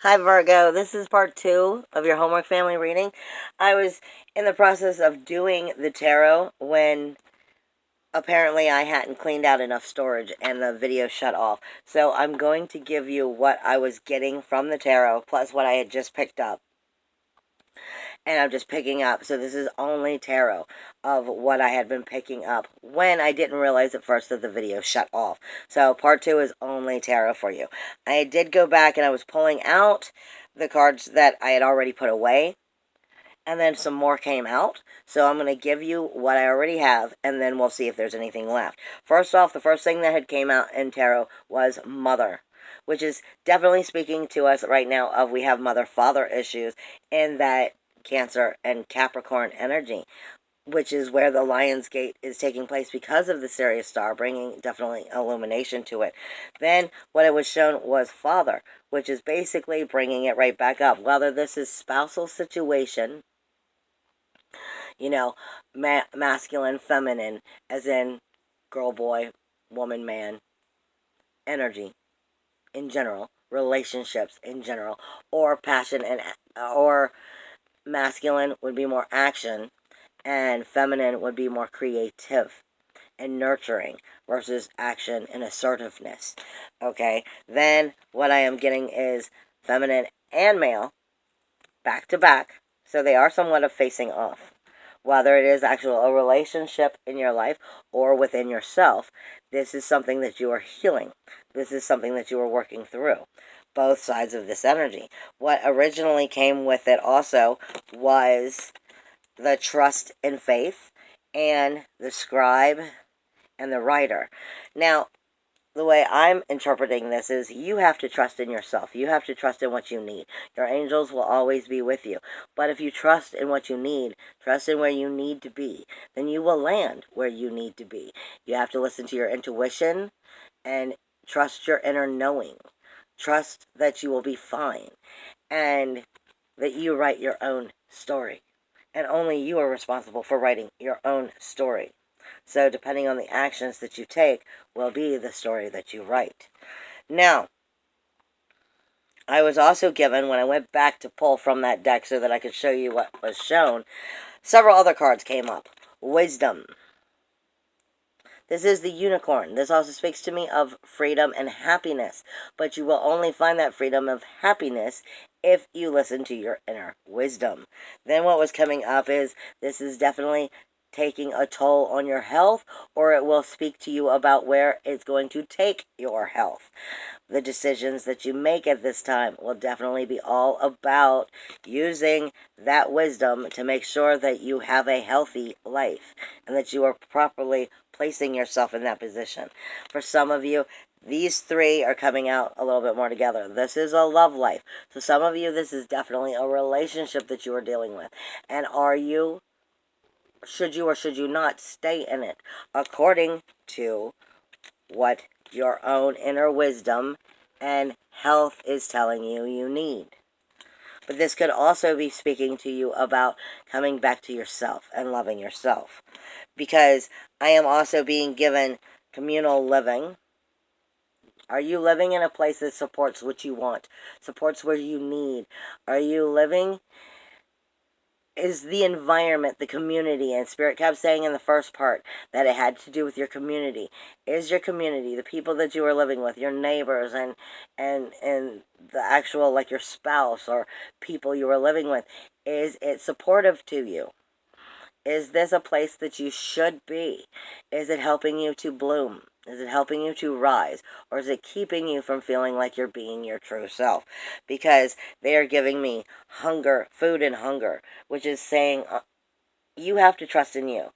Hi Virgo, this is part 2 of your Homework Family reading. I was in the process of doing the tarot when apparently I hadn't cleaned out enough storage and the video shut off. So I'm going to give you what I was getting from the tarot plus what I had just picked up. And I'm just picking up, so this is only tarot of what I had been picking up when I didn't realize at first that the video shut off. So part 2 is only tarot for you. I did go back and I was pulling out the cards that I had already put away, and then some more came out. So I'm going to give you what I already have, and then we'll see if there's anything left. First off, the first thing that had came out in tarot was Mother, which is definitely speaking to us right now of we have mother-father issues in that Cancer and Capricorn energy, which is where the Lion's Gate is taking place because of the Sirius star, bringing definitely illumination to it. Then what it was shown was Father, which is basically bringing it right back up. Whether this is spousal situation, you know, masculine, feminine, as in girl, boy, woman, man, energy in general, relationships in general, or passion or masculine would be more action, and feminine would be more creative and nurturing versus action and assertiveness. Okay, then what I am getting is feminine and male back to back, so they are somewhat of facing off. Whether it is actually a relationship in your life or within yourself, this is something that you are healing. This is something that you are working through. Both sides of this energy. What originally came with it also was the trust and faith and the scribe and the writer. Now, the way I'm interpreting this is you have to trust in yourself. You have to trust in what you need. Your angels will always be with you. But if you trust in what you need, trust in where you need to be, then you will land where you need to be. You have to listen to your intuition and trust your inner knowing. Trust that you will be fine and that you write your own story. And only you are responsible for writing your own story. So depending on the actions that you take will be the story that you write. Now, I was also given, when I went back to pull from that deck so that I could show you what was shown, several other cards came up. Wisdom. This is the unicorn. This also speaks to me of freedom and happiness. But you will only find that freedom of happiness if you listen to your inner wisdom. Then what was coming up is this is definitely taking a toll on your health, or it will speak to you about where it's going to take your health. The decisions that you make at this time will definitely be all about using that wisdom to make sure that you have a healthy life and that you are properly placing yourself in that position. For some of you, these three are coming out a little bit more together. This is a love life. So some of you, this is definitely a relationship that you are dealing with. And should you or should you not stay in it according to what your own inner wisdom and health is telling you you need? But this could also be speaking to you about coming back to yourself and loving yourself. Because I am also being given communal living. Are you living in a place that supports what you want, supports what you need? Are you living? Is the environment, the community, and Spirit kept saying in the first part that it had to do with your community. Is your community, the people that you are living with, your neighbors, and the actual, like your spouse or people you are living with, is it supportive to you? Is this a place that you should be? Is it helping you to bloom? Is it helping you to rise? Or is it keeping you from feeling like you're being your true self? Because they are giving me hunger, food and hunger, which is saying you have to trust in you.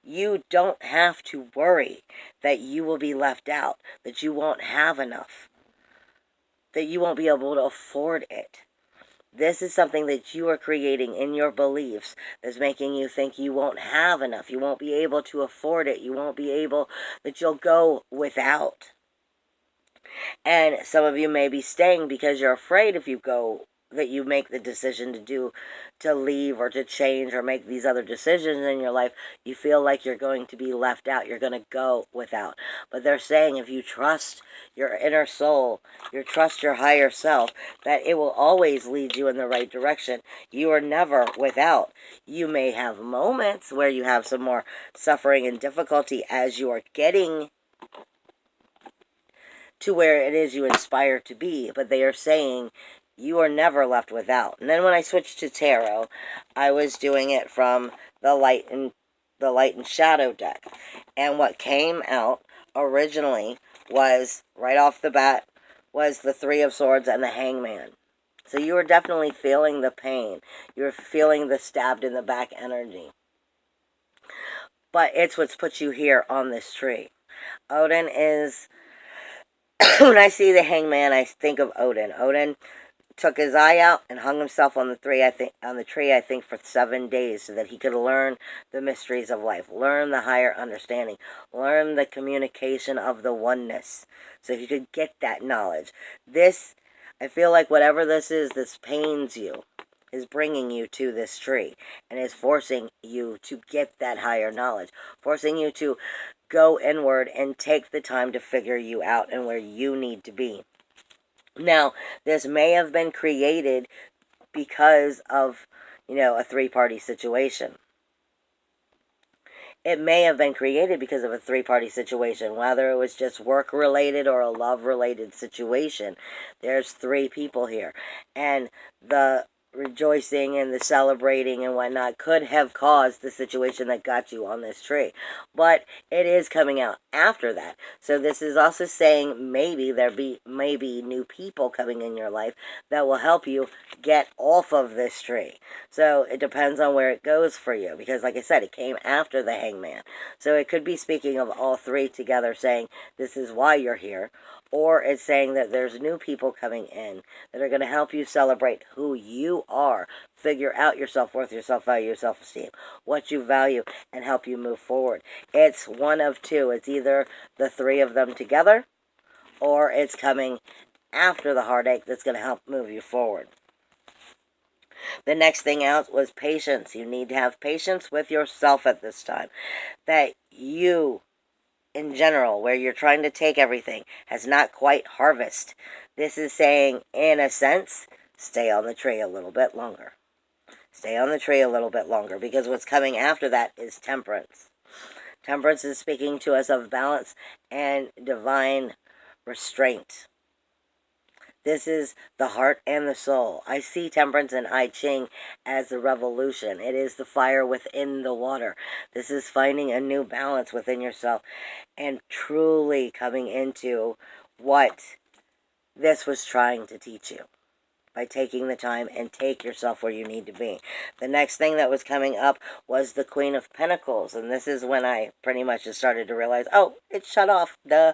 You don't have to worry that you will be left out, that you won't have enough, that you won't be able to afford it. This is something that you are creating in your beliefs that's making you think you won't have enough. You won't be able to afford it. You won't be able, that you'll go without. And some of you may be staying because you're afraid if you go that you make the decision to leave or to change or make these other decisions in your life, you feel like you're going to be left out. You're going to go without. But they're saying if you trust your inner soul, you trust your higher self, that it will always lead you in the right direction. You are never without. You may have moments where you have some more suffering and difficulty as you are getting to where it is you aspire to be, but they are saying you are never left without. And then when I switched to tarot, I was doing it from the light and shadow deck. And what came out originally was, right off the bat, was the Three of Swords and the Hangman. So you are definitely feeling the pain. You're feeling the stabbed in the back energy. But it's what's put you here on this tree. Odin is when I see the Hangman, I think of Odin. Odin took his eye out and hung himself on the tree. I think for 7 days, so that he could learn the mysteries of life, learn the higher understanding, learn the communication of the oneness, so he could get that knowledge. This, I feel like whatever this is, this pains you, is bringing you to this tree and is forcing you to get that higher knowledge, forcing you to go inward and take the time to figure you out and where you need to be. Now, this may have been created because of, a three-party situation. It may have been created because of a three-party situation, whether it was just work-related or a love-related situation. There's 3 people here. And the rejoicing and the celebrating and whatnot could have caused the situation that got you on this tree. But it is coming out after that. So this is also saying maybe may be new people coming in your life that will help you get off of this tree. So it depends on where it goes for you, because like I said, it came after the Hangman. So it could be speaking of all 3 together, saying this is why you're here. Or it's saying that there's new people coming in that are going to help you celebrate who you are, figure out your self-worth, your self-value, your self-esteem, what you value, and help you move forward. It's one of 2. It's either the 3 of them together, or it's coming after the heartache that's going to help move you forward. The next thing out was patience. You need to have patience with yourself at this time. That you, in general, where you're trying to take everything, has not quite harvested. This is saying, in a sense, stay on the tree a little bit longer. Stay on the tree a little bit longer, because what's coming after that is temperance. Temperance is speaking to us of balance and divine restraint. This is the heart and the soul. I see temperance in I Ching as the revolution. It is the fire within the water. This is finding a new balance within yourself and truly coming into what this was trying to teach you, by taking the time and take yourself where you need to be. The next thing that was coming up was the Queen of Pentacles, and this is when I pretty much just started to realize, oh, it's shut off, duh.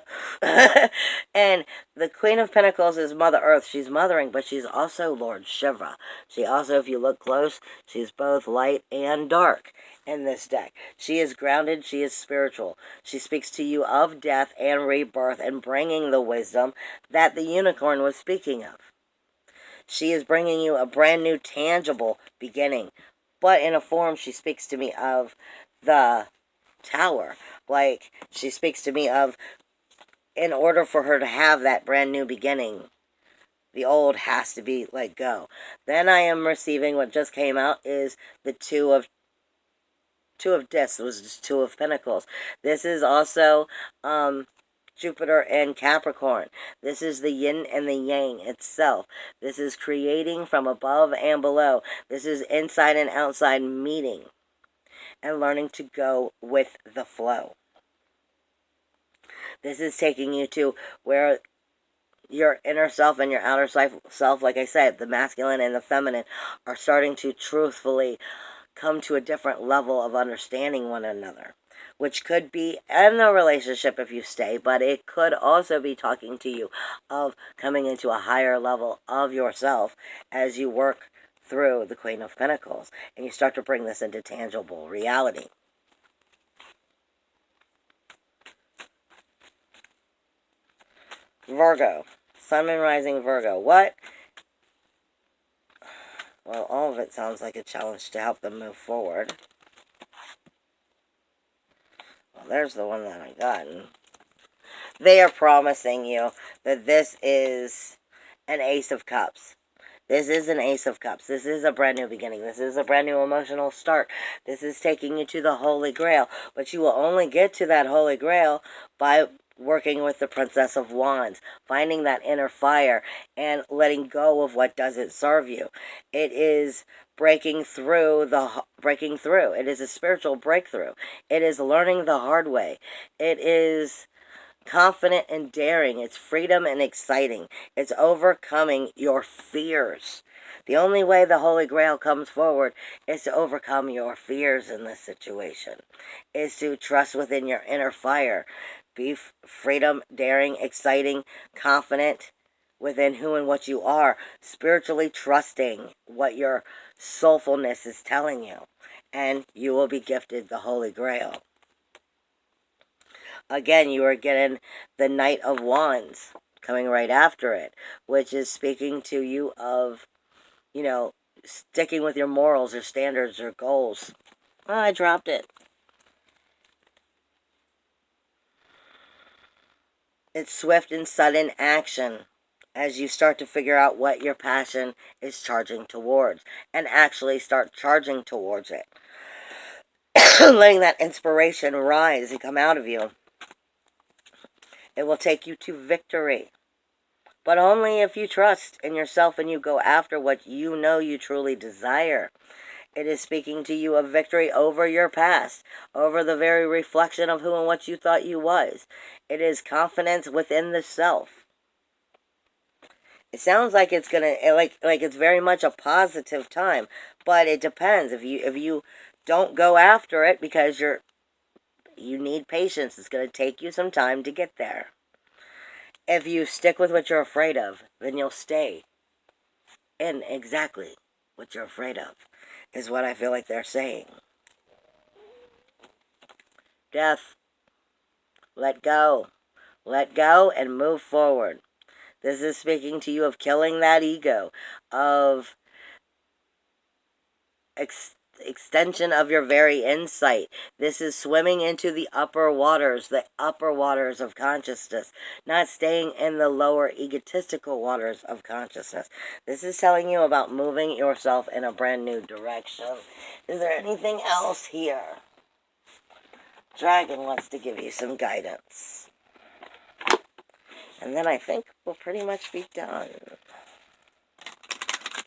And the Queen of Pentacles is Mother Earth. She's mothering, but she's also Lord Shiva. She also, if you look close, she's both light and dark in this deck. She is grounded, she is spiritual. She speaks to you of death and rebirth and bringing the wisdom that the unicorn was speaking of. She is bringing you a brand new, tangible beginning. But in a form, she speaks to me of the Tower. Like, she speaks to me of, in order for her to have that brand new beginning, the old has to be let go. Then I am receiving what just came out is the Two of Discs. It was just Two of Pentacles. This is also, Jupiter and Capricorn. This is the yin and the yang itself. This is creating from above and below. This is inside and outside meeting and learning to go with the flow. This is taking you to where your inner self and your outer self, like I said, the masculine and the feminine, are starting to truthfully come to a different level of understanding one another, which could be in a relationship if you stay, but it could also be talking to you of coming into a higher level of yourself as you work through the Queen of Pentacles and you start to bring this into tangible reality. Virgo, Sun and Rising Virgo. What Well, all of it sounds like a challenge to help them move forward. Well, there's the one that I got. They are promising you that this is an Ace of Cups. This is an Ace of Cups. This is a brand new beginning. This is a brand new emotional start. This is taking you to the Holy Grail. But you will only get to that Holy Grail by working with the Princess of Wands, finding that inner fire, and letting go of what doesn't serve you. It is breaking through. It is a spiritual breakthrough. It is learning the hard way. It is confident and daring. It's freedom and exciting. It's overcoming your fears. The only way the Holy Grail comes forward is to overcome your fears in this situation. Is to trust within your inner fire. Be freedom, daring, exciting, confident within who and what you are. Spiritually trusting what your soulfulness is telling you. And you will be gifted the Holy Grail. Again, you are getting the Knight of Wands coming right after it, which is speaking to you of, sticking with your morals or standards or goals. Oh, I dropped it. It's swift and sudden action as you start to figure out what your passion is charging towards and actually start charging towards it. Letting that inspiration rise and come out of you. It will take you to victory. But only if you trust in yourself and you go after what you know you truly desire. It is speaking to you of victory over your past, over the very reflection of who and what you thought you was. It is confidence within the self. It sounds like it's gonna like it's very much a positive time, but it depends. If you don't go after it because you need patience, it's gonna take you some time to get there. If you stick with what you're afraid of, then you'll stay in exactly what you're afraid of, is what I feel like they're saying. Death. Let go. Let go and move forward. This is speaking to you of killing that ego, of extension of your very insight. This is swimming into the upper waters of consciousness, not staying in the lower egotistical waters of consciousness. This is telling you about moving yourself in a brand new direction. Is there anything else here? Dragon wants to give you some guidance. And then I think we'll pretty much be done.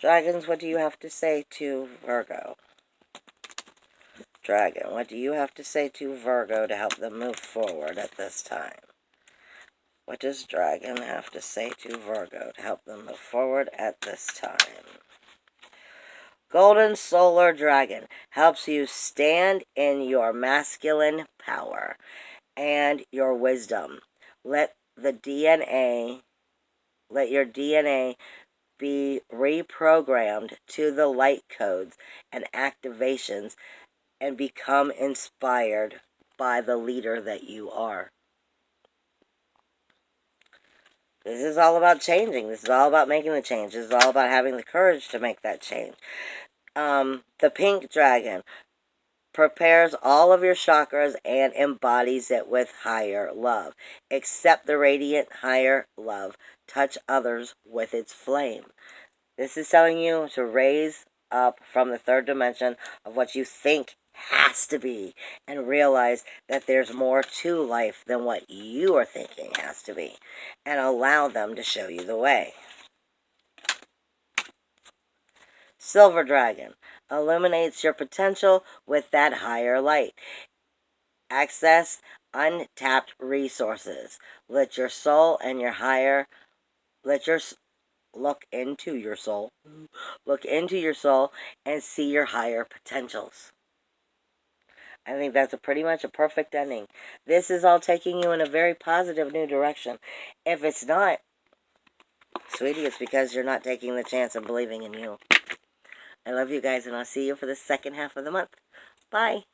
Dragons, what do you have to say to Virgo? Dragon, what do you have to say to Virgo to help them move forward at this time? What does Dragon have to say to Virgo to help them move forward at this time? Golden Solar Dragon helps you stand in your masculine power and your wisdom. Let your DNA be reprogrammed to the light codes and activations and become inspired by the leader that you are. This is all about changing. This is all about making the change. This is all about having the courage to make that change. The pink dragon prepares all of your chakras and embodies it with higher love. Accept the radiant higher love. Touch others with its flame. This is telling you to raise up from the third dimension of what you think has to be and realize that there's more to life than what you are thinking has to be, and allow them to show you the way. Silver Dragon illuminates your potential with that higher light. Access untapped resources. Let your soul and your higher, look into your soul. Look into your soul and see your higher potentials. I think that's pretty much a perfect ending. This is all taking you in a very positive new direction. If it's not, sweetie, it's because you're not taking the chance of believing in you. I love you guys, and I'll see you for the second half of the month. Bye.